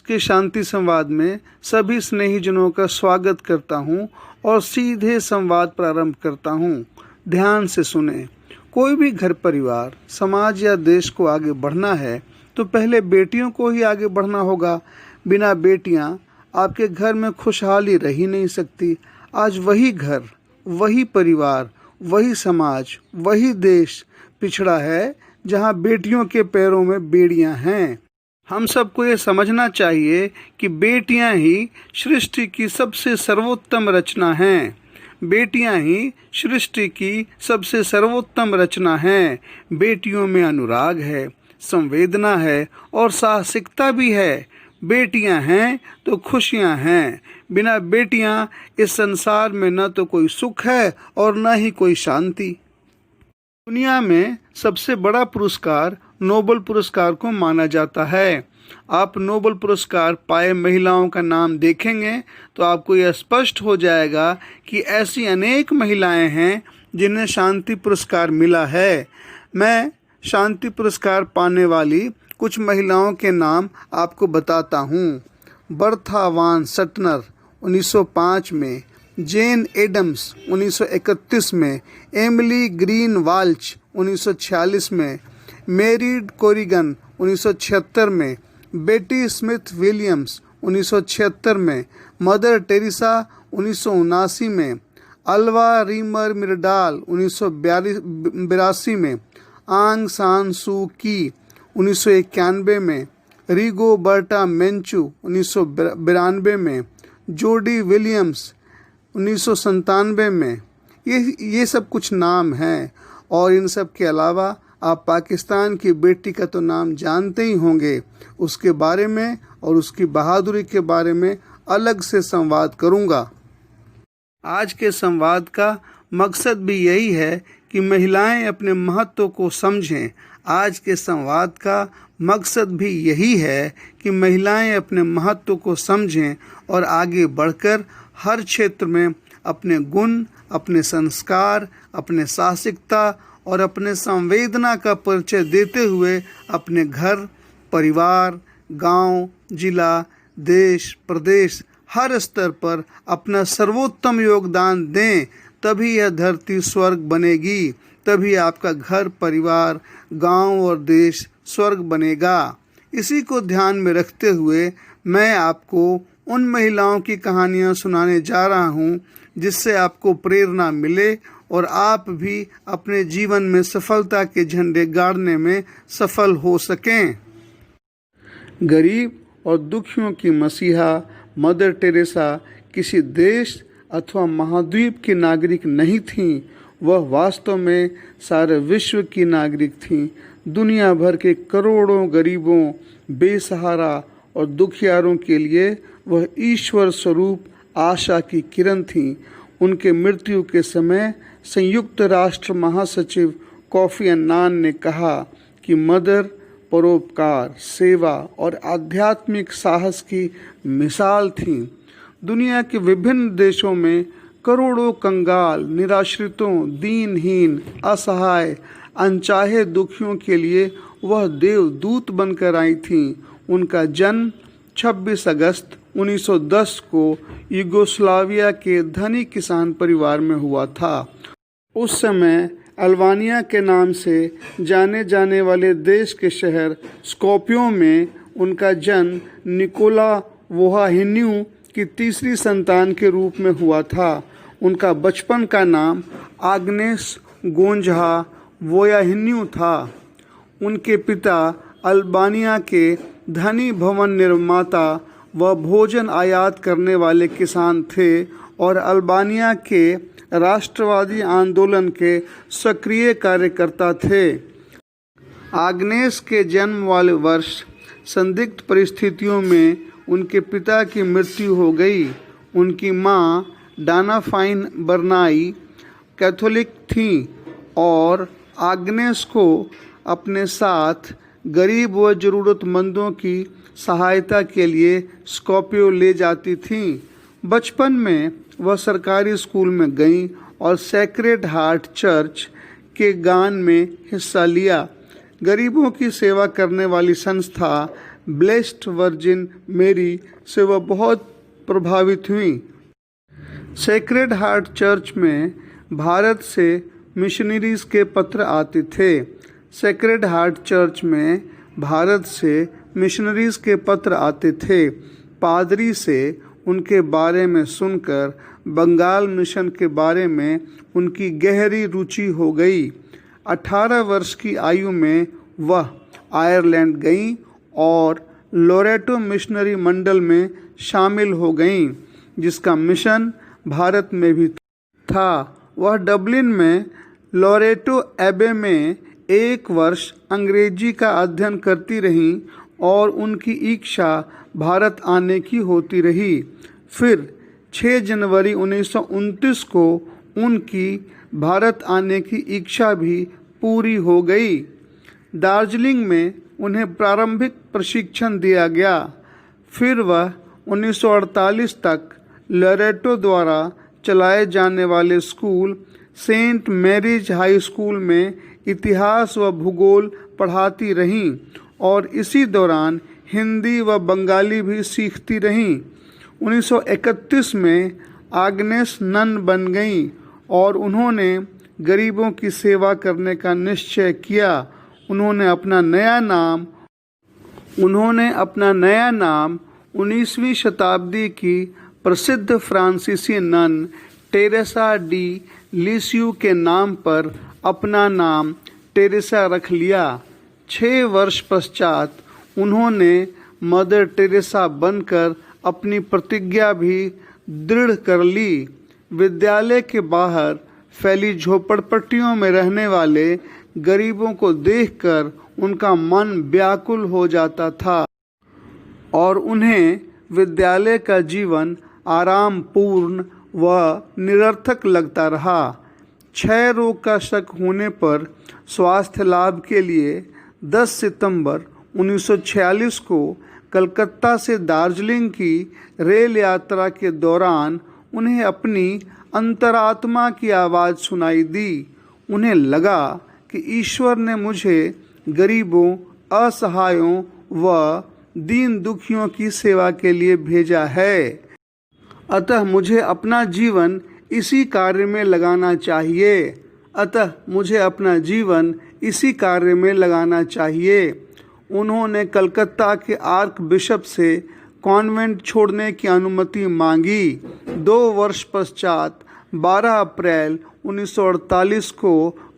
के शांति संवाद में सभी स्नेहीजनों का स्वागत करता हूं और सीधे संवाद प्रारंभ करता हूं। ध्यान से सुने। कोई भी घर परिवार, समाज या देश को आगे बढ़ना है तो पहले बेटियों को ही आगे बढ़ना होगा। बिना बेटियां आपके घर में खुशहाली रह ही नहीं सकती। आज वही घर, वही परिवार, वही समाज, वही देश पिछड़ा है जहां बेटियों के पैरों में बेड़ियां हैं। हम सबको ये समझना चाहिए कि बेटियां ही सृष्टि की सबसे सर्वोत्तम रचना हैं। बेटियां ही सृष्टि की सबसे सर्वोत्तम रचना हैं। बेटियों में अनुराग है, संवेदना है और साहसिकता भी है। बेटियां हैं तो खुशियां हैं। बिना बेटियां इस संसार में न तो कोई सुख है और न ही कोई शांति। दुनिया में सबसे बड़ा पुरस्कार नोबेल पुरस्कार को माना जाता है। आप नोबेल पुरस्कार पाए महिलाओं का नाम देखेंगे तो आपको यह स्पष्ट हो जाएगा कि ऐसी अनेक महिलाएं हैं जिन्हें शांति पुरस्कार मिला है। मैं शांति पुरस्कार पाने वाली कुछ महिलाओं के नाम आपको बताता हूँ। बर्था वान सटनर 1905 में, जेन एडम्स 1931 में, एमिली ग्रीन वाल्च 1946 में, मेरी कोरिगन 1976 में, बेटी स्मिथ विलियम्स 1976 में, मदर टेरेसा 1979 में, अल्वा रीमर मिर्डाल 1982 में, आंग सान सू की 1991 में, रिगोबर्टा मेंचू 1992 में, जोडी विलियम्स 1997 में। ये सब कुछ नाम हैं और इन सब के अलावा आप पाकिस्तान की बेटी का तो नाम जानते ही होंगे। उसके बारे में और उसकी बहादुरी के बारे में अलग से संवाद करूंगा। आज के संवाद का मकसद भी यही है कि महिलाएं अपने महत्व को समझें। आज के संवाद का मकसद भी यही है कि महिलाएं अपने महत्व को समझें और आगे बढ़कर हर क्षेत्र में अपने गुण, अपने संस्कार, अपने साहसिकता और अपने संवेदना का परिचय देते हुए अपने घर, परिवार, गांव, जिला, देश, प्रदेश हर स्तर पर अपना सर्वोत्तम योगदान दें। तभी यह धरती स्वर्ग बनेगी। तभी आपका घर, परिवार, गांव और देश स्वर्ग बनेगा। इसी को ध्यान में रखते हुए मैं आपको उन महिलाओं की कहानियां सुनाने जा रहा हूं जिससे आपको प्रेरणा मिले और आप भी अपने जीवन में सफलता के झंडे गाड़ने में सफल हो सकें। गरीब और दुखियों की मसीहा मदर टेरेसा किसी देश अथवा महाद्वीप की नागरिक नहीं थीं। वह वास्तव में सारे विश्व की नागरिक थीं। दुनिया भर के करोड़ों गरीबों, बेसहारा और दुखियारों के लिए वह ईश्वर स्वरूप आशा की किरण थीं। उनके मृत्यु के समय संयुक्त राष्ट्र महासचिव कोफी अन्नान ने कहा कि मदर परोपकार, सेवा और आध्यात्मिक साहस की मिसाल थीं। दुनिया के विभिन्न देशों में करोड़ों कंगाल, निराश्रितों, दीनहीन, असहाय, अनचाहे दुखियों के लिए वह देवदूत बनकर आई थीं। उनका जन्म 26 अगस्त 1910 को यूगोस्लाविया के धनी किसान परिवार में हुआ था। उस समय अल्बानिया के नाम से जाने जाने वाले देश के शहर स्कोपियो में उनका जन्म निकोला वोहाहिन्यू की तीसरी संतान के रूप में हुआ था। उनका बचपन का नाम आग्नेस गोंजहा वोयाहिन्यू था। उनके पिता अल्बानिया के धनी भवन निर्माता व भोजन आयात करने वाले किसान थे और अल्बानिया के राष्ट्रवादी आंदोलन के सक्रिय कार्यकर्ता थे। आग्नेस के जन्म वाले वर्ष संदिग्ध परिस्थितियों में उनके पिता की मृत्यु हो गई। उनकी मां डाना फाइन बर्नाई कैथोलिक थीं और आग्नेस को अपने साथ गरीब व ज़रूरतमंदों की सहायता के लिए स्कोपियो ले जाती थीं। बचपन में वह सरकारी स्कूल में गईं और सैक्रेड हार्ट चर्च के गान में हिस्सा लिया। गरीबों की सेवा करने वाली संस्था ब्लेस्ड वर्जिन मेरी से वह बहुत प्रभावित हुई। सेक्रेड हार्ट चर्च में भारत से मिशनरीज के पत्र आते थे। सेक्रेड हार्ट चर्च में भारत से मिशनरीज के पत्र आते थे। पादरी से उनके बारे में सुनकर बंगाल मिशन के बारे में उनकी गहरी रुचि हो गई। 18 वर्ष की आयु में वह आयरलैंड गईं और लोरेटो मिशनरी मंडल में शामिल हो गईं, जिसका मिशन भारत में भी था। वह डबलिन में लोरेटो एबे में 1 वर्ष अंग्रेजी का अध्ययन करती रहीं और उनकी इच्छा भारत आने की होती रही। फिर 6 जनवरी 1929 को उनकी भारत आने की इच्छा भी पूरी हो गई। दार्जिलिंग में उन्हें प्रारंभिक प्रशिक्षण दिया गया। फिर वह 1948 तक लोरेटो द्वारा चलाए जाने वाले school Saint Mary's high school में इतिहास व भूगोल पढ़ाती रहीं और इसी दौरान हिंदी व बंगाली भी सीखती रहीं। 1931 में आग्नेस नन बन गईं और उन्होंने गरीबों की सेवा करने का निश्चय किया। उन्होंने अपना नया नाम 19वीं शताब्दी की प्रसिद्ध फ्रांसीसी नन टेरेसा डी लिसियू के नाम पर अपना नाम टेरेसा रख लिया। 6 वर्ष पश्चात उन्होंने मदर टेरेसा बनकर अपनी प्रतिज्ञा भी दृढ़ कर ली। विद्यालय के बाहर फैली झोपड़पट्टियों में रहने वाले गरीबों को देखकर उनका मन व्याकुल हो जाता था और उन्हें विद्यालय का जीवन आरामपूर्ण व निरर्थक लगता रहा। क्षय रोग का शक होने पर स्वास्थ्य लाभ के लिए 10 सितंबर 1946 को कलकत्ता से दार्जिलिंग की रेल यात्रा के दौरान उन्हें अपनी अंतरात्मा की आवाज़ सुनाई दी। उन्हें लगा कि ईश्वर ने मुझे गरीबों, असहायों व दीन दुखियों की सेवा के लिए भेजा है, अतः मुझे अपना जीवन इसी कार्य में लगाना चाहिए। उन्होंने कलकत्ता के आर्क बिशप से कॉन्वेंट छोड़ने की अनुमति मांगी। 2 वर्ष पश्चात 12 अप्रैल 1948 को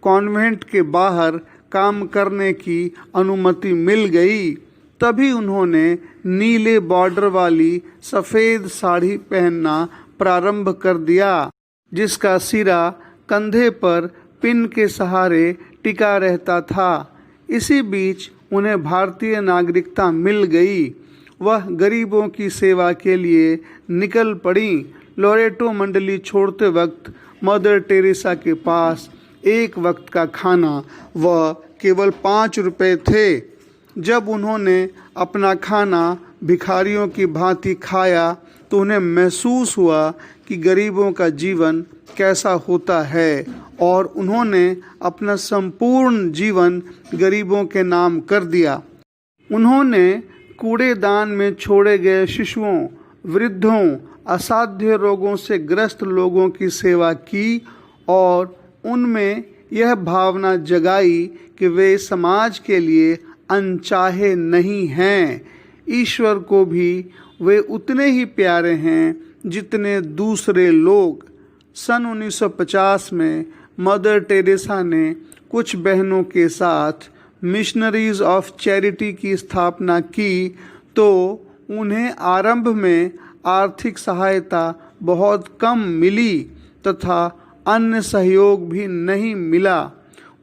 कॉन्वेंट के बाहर काम करने की अनुमति मिल गई। तभी उन्होंने नीले बॉर्डर वाली सफ़ेद साड़ी पहनना प्रारंभ कर दिया, जिसका सिरा कंधे पर पिन के सहारे टिका रहता था। इसी बीच उन्हें भारतीय नागरिकता मिल गई। वह गरीबों की सेवा के लिए निकल पड़ी। लोरेटो मंडली छोड़ते वक्त मदर टेरेसा के पास एक वक्त का खाना व केवल 5 रुपए थे। जब उन्होंने अपना खाना भिखारियों की भांति खाया तो उन्हें महसूस हुआ कि गरीबों का जीवन कैसा होता है और उन्होंने अपना संपूर्ण जीवन गरीबों के नाम कर दिया। उन्होंने कूड़ेदान में छोड़े गए शिशुओं, वृद्धों, असाध्य रोगों से ग्रस्त लोगों की सेवा की और उनमें यह भावना जगाई कि वे समाज के लिए अनचाहे नहीं हैं। ईश्वर को भी वे उतने ही प्यारे हैं जितने दूसरे लोग। सन 1950 में मदर टेरेसा ने कुछ बहनों के साथ मिशनरीज ऑफ चैरिटी की स्थापना की तो उन्हें आरंभ में आर्थिक सहायता बहुत कम मिली तथा अन्य सहयोग भी नहीं मिला।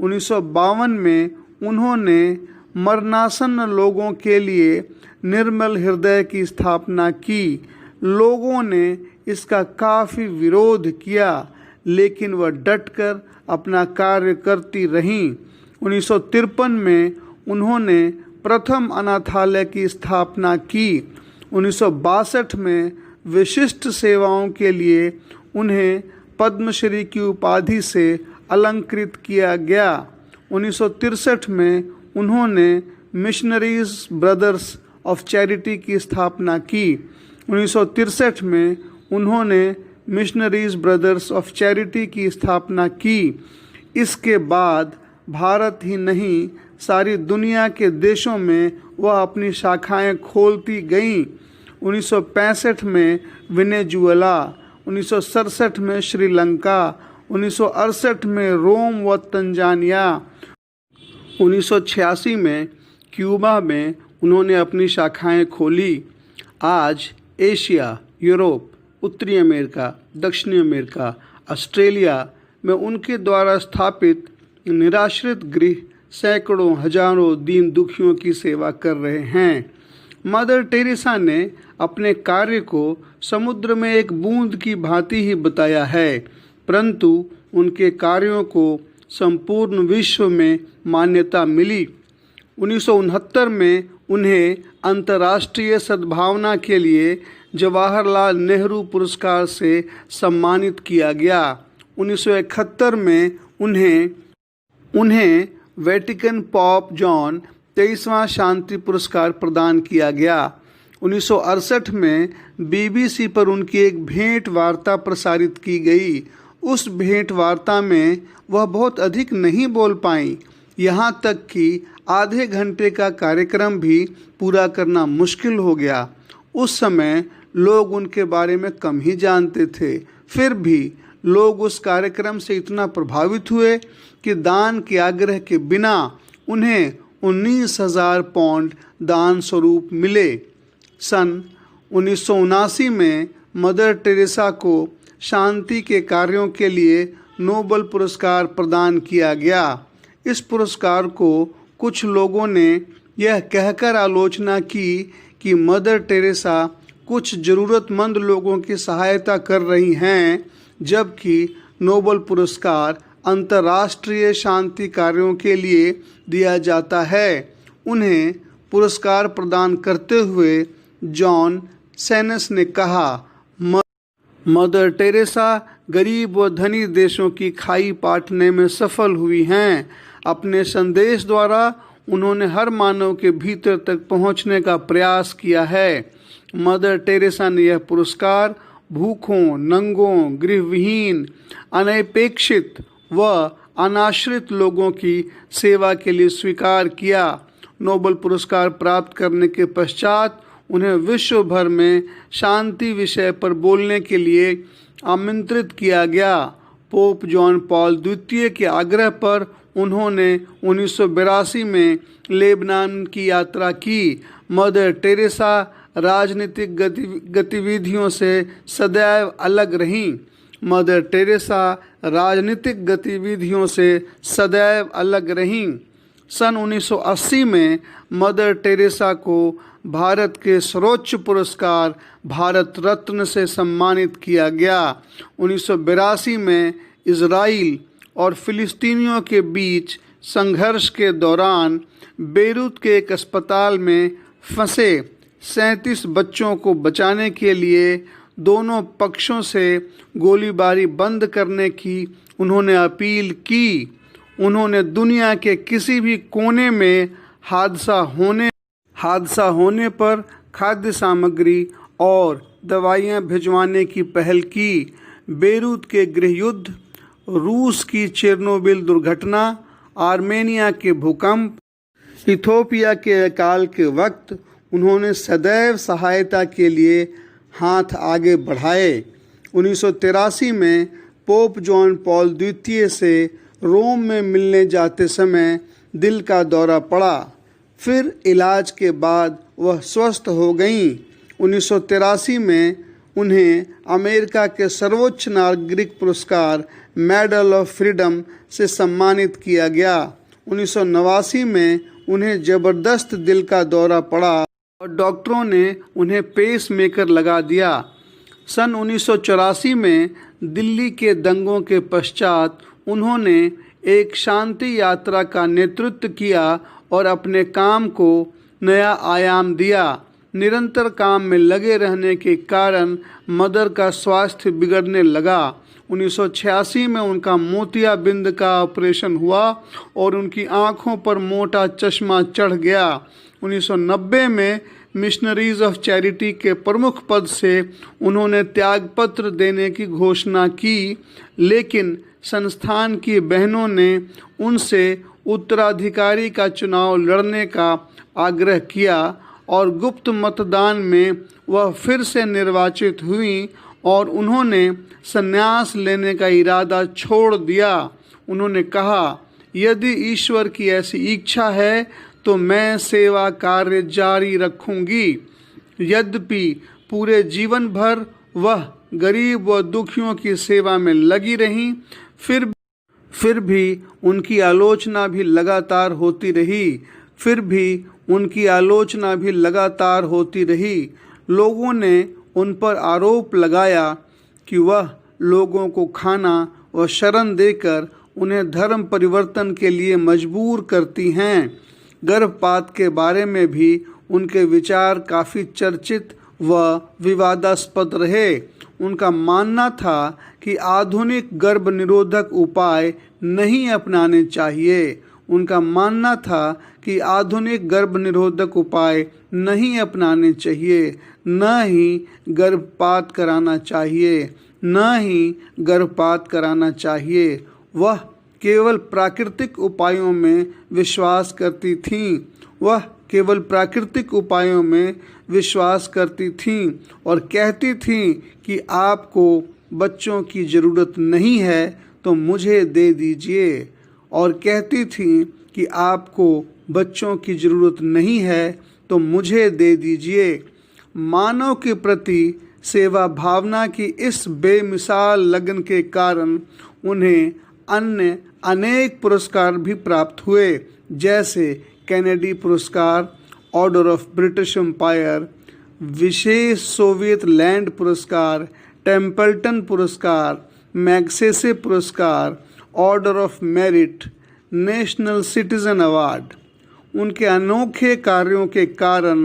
1952 में उन्होंने मरणासन्न लोगों के लिए निर्मल हृदय की स्थापना की। लोगों ने इसका काफ़ी विरोध किया, लेकिन वह डटकर अपना कार्य करती रहीं। 1953 में उन्होंने प्रथम अनाथालय की स्थापना की। 1962 में विशिष्ट सेवाओं के लिए उन्हें पद्मश्री की उपाधि से अलंकृत किया गया। 1963 में उन्होंने मिशनरीज ब्रदर्स ऑफ चैरिटी की स्थापना की। 1963 में उन्होंने मिशनरीज ब्रदर्स ऑफ चैरिटी की स्थापना की। इसके बाद भारत ही नहीं, सारी दुनिया के देशों में वह अपनी शाखाएं खोलती गईं। 1965 में वेनेजुएला, 1967 में श्रीलंका, 1968 में रोम व तंजानिया, 1986 में क्यूबा में उन्होंने अपनी शाखाएं खोली। आज एशिया, यूरोप, उत्तरी अमेरिका, दक्षिणी अमेरिका, ऑस्ट्रेलिया में उनके द्वारा स्थापित निराश्रित गृह सैकड़ों हजारों दीन दुखियों की सेवा कर रहे हैं। मदर टेरेसा ने अपने कार्य को समुद्र में एक बूंद की भांति ही बताया है, परंतु उनके कार्यों को संपूर्ण विश्व में मान्यता मिली। 1969 में उन्हें अंतर्राष्ट्रीय सद्भावना के लिए जवाहरलाल नेहरू पुरस्कार से सम्मानित किया गया। 1971 में उन्हें वेटिकन पॉप जॉन 23वां शांति पुरस्कार प्रदान किया गया। 1968 में बीबीसी पर उनकी एक भेंट वार्ता प्रसारित की गई। उस भेंट वार्ता में वह बहुत अधिक नहीं बोल पाईं, यहाँ तक कि आधे घंटे का कार्यक्रम भी पूरा करना मुश्किल हो गया। उस समय लोग उनके बारे में कम ही जानते थे, फिर भी लोग उस कार्यक्रम से इतना प्रभावित हुए कि दान के आग्रह के बिना उन्हें 19,000 पाउंड दान स्वरूप मिले। सन 1979 में मदर टेरेसा को शांति के कार्यों के लिए नोबेल पुरस्कार प्रदान किया गया। इस पुरस्कार को कुछ लोगों ने यह कहकर आलोचना की कि मदर टेरेसा कुछ ज़रूरतमंद लोगों की सहायता कर रही हैं, जबकि नोबेल पुरस्कार अंतर्राष्ट्रीय शांति कार्यों के लिए दिया जाता है। उन्हें पुरस्कार प्रदान करते हुए जॉन सेनेस ने कहा, मदर टेरेसा गरीब व धनी देशों की खाई पाटने में सफल हुई हैं। अपने संदेश द्वारा उन्होंने हर मानव के भीतर तक पहुंचने का प्रयास किया है। मदर टेरेसा ने यह पुरस्कार भूखों, नंगों, गृहविहीन, अनपेक्षित व अनाश्रित लोगों की सेवा के लिए स्वीकार किया। नोबेल पुरस्कार प्राप्त करने के पश्चात उन्हें विश्व भर में शांति विषय पर बोलने के लिए आमंत्रित किया गया। पोप जॉन पॉल द्वितीय के आग्रह पर उन्होंने 1982 में लेबनान की यात्रा की। मदर टेरेसा राजनीतिक गतिविधियों से सदैव अलग रहीं। मदर टेरेसा राजनीतिक गतिविधियों से सदैव अलग रहीं। सन 1980 में मदर टेरेसा को भारत के सर्वोच्च पुरस्कार भारत रत्न से सम्मानित किया गया। 1982 में इजराइल और फिलिस्तीनियों के बीच संघर्ष के दौरान बेरूत के एक अस्पताल में फंसे 37 बच्चों को बचाने के लिए दोनों पक्षों से गोलीबारी बंद करने की उन्होंने अपील की। उन्होंने दुनिया के किसी भी कोने में हादसा होने पर खाद्य सामग्री और दवाइयां भिजवाने की पहल की। बेरूत के गृहयुद्ध, रूस की चेरनोबिल दुर्घटना, आर्मेनिया के भूकंप, इथोपिया के अकाल के वक्त उन्होंने सदैव सहायता के लिए हाथ आगे बढ़ाए। 1983 में पोप जॉन पॉल द्वितीय से रोम में मिलने जाते समय दिल का दौरा पड़ा, फिर इलाज के बाद वह स्वस्थ हो गईं। 1983 में उन्हें अमेरिका के सर्वोच्च नागरिक पुरस्कार मेडल ऑफ फ्रीडम से सम्मानित किया गया। 1989 में उन्हें जबरदस्त दिल का दौरा पड़ा और डॉक्टरों ने उन्हें पेस मेकर लगा दिया। सन 1984 में दिल्ली के दंगों के पश्चात उन्होंने एक शांति यात्रा का नेतृत्व किया और अपने काम को नया आयाम दिया। निरंतर काम में लगे रहने के कारण मदर का स्वास्थ्य बिगड़ने लगा। 1986 में उनका मोतियाबिंद का ऑपरेशन हुआ और उनकी आंखों पर मोटा चश्मा चढ़ गया। 1990 में मिशनरीज ऑफ चैरिटी के प्रमुख पद से उन्होंने त्यागपत्र देने की घोषणा की, लेकिन संस्थान की बहनों ने उनसे उत्तराधिकारी का चुनाव लड़ने का आग्रह किया और गुप्त मतदान में वह फिर से निर्वाचित हुई और उन्होंने संन्यास लेने का इरादा छोड़ दिया। उन्होंने कहा, यदि ईश्वर की ऐसी इच्छा है तो मैं सेवा कार्य जारी रखूंगी। यद्यपि पूरे जीवन भर वह गरीब व दुखियों की सेवा में लगी रहीं, फिर भी उनकी आलोचना भी लगातार होती रही। लोगों ने उन पर आरोप लगाया कि वह लोगों को खाना व शरण देकर उन्हें धर्म परिवर्तन के लिए मजबूर करती हैं। गर्भपात के बारे में भी उनके विचार काफ़ी चर्चित व विवादास्पद रहे। उनका मानना था कि आधुनिक गर्भ निरोधक उपाय नहीं अपनाने चाहिए। न ही गर्भपात कराना चाहिए। वह केवल प्राकृतिक उपायों में विश्वास करती थीं और कहती थीं कि आपको बच्चों की ज़रूरत नहीं है तो मुझे दे दीजिए। मानव के प्रति सेवा भावना की इस बेमिसाल लगन के कारण उन्हें अन्य अनेक पुरस्कार भी प्राप्त हुए, जैसे कैनेडी पुरस्कार, ऑर्डर ऑफ ब्रिटिश एम्पायर, विशेष सोवियत लैंड पुरस्कार, टेम्पल्टन पुरस्कार, मैग्सेसे पुरस्कार, Order of Merit, National Citizen Award. उनके अनोखे कार्यों के कारण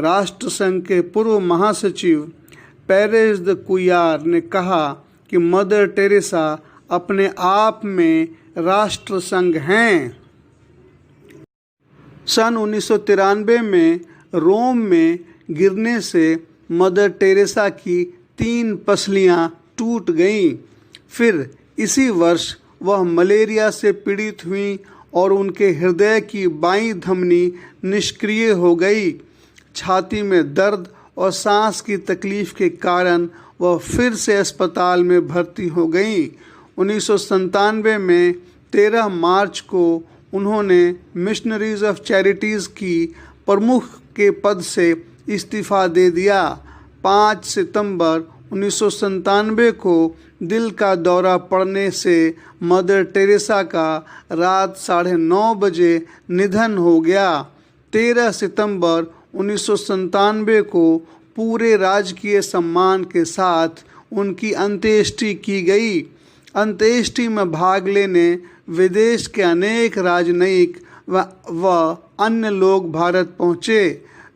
राष्ट्रसंघ के पूर्व महासचिव पेरेज द कुयार ने कहा कि मदर टेरेसा अपने आप में राष्ट्रसंघ हैं। सन 1993 में रोम में गिरने से मदर टेरेसा की 3 पसलियां टूट गईं। फिर इसी वर्ष वह मलेरिया से पीड़ित हुईं और उनके हृदय की बाईं धमनी निष्क्रिय हो गई। छाती में दर्द और सांस की तकलीफ के कारण वह फिर से अस्पताल में भर्ती हो गईं। 1997 में 13 मार्च को उन्होंने मिशनरीज ऑफ चैरिटीज़ की प्रमुख के पद से इस्तीफा दे दिया। 5 सितंबर 1997 को दिल का दौरा पड़ने से मदर टेरेसा का रात 9:30 बजे निधन हो गया। 13 सितंबर 1997 को पूरे राजकीय सम्मान के साथ उनकी अंत्येष्टि की गई। अंत्येष्टि में भाग लेने विदेश के अनेक राजनयिक व अन्य लोग भारत पहुँचे।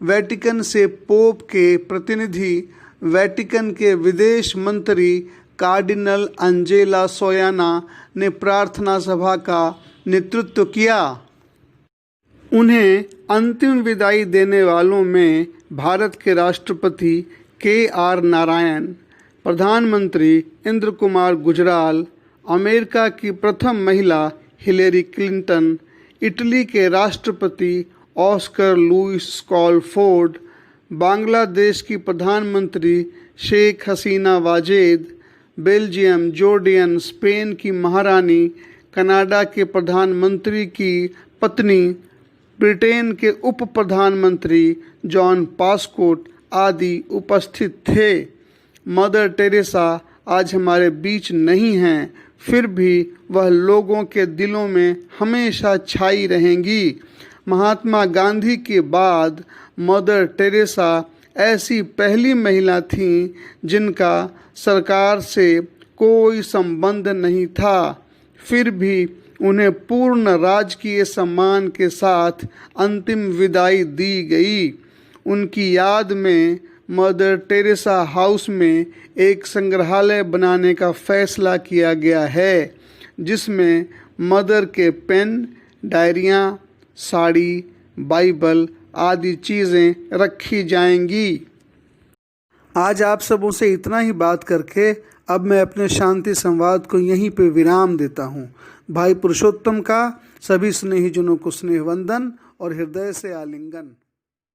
वेटिकन से पोप के प्रतिनिधि, वेटिकन के विदेश मंत्री कार्डिनल अंजेला सोयाना ने प्रार्थना सभा का नेतृत्व किया। उन्हें अंतिम विदाई देने वालों में भारत के राष्ट्रपति KR नारायण, प्रधानमंत्री इंद्र कुमार गुजराल, अमेरिका की प्रथम महिला हिलेरी क्लिंटन, इटली के राष्ट्रपति ऑस्कर लुईस स्कॉलफोर्ड, बांग्लादेश की प्रधानमंत्री शेख हसीना वाजेद, बेल्जियम, जॉर्डियन, स्पेन की महारानी, कनाडा के प्रधानमंत्री की पत्नी, ब्रिटेन के उप प्रधानमंत्री जॉन पास्कोट आदि उपस्थित थे। मदर टेरेसा आज हमारे बीच नहीं हैं, फिर भी वह लोगों के दिलों में हमेशा छाई रहेंगी। महात्मा गांधी के बाद मदर टेरेसा ऐसी पहली महिला थीं जिनका सरकार से कोई संबंध नहीं था, फिर भी उन्हें पूर्ण राजकीय सम्मान के साथ अंतिम विदाई दी गई। उनकी याद में मदर टेरेसा हाउस में एक संग्रहालय बनाने का फैसला किया गया है, जिसमें मदर के पेन, डायरियाँ, साड़ी, बाइबल आदि चीज़ें रखी जाएंगी। आज आप सबों से इतना ही बात करके अब मैं अपने शांति संवाद को यहीं पे विराम देता हूँ। भाई पुरुषोत्तम का सभी स्नेहीजनों को स्नेह वंदन और हृदय से आलिंगन।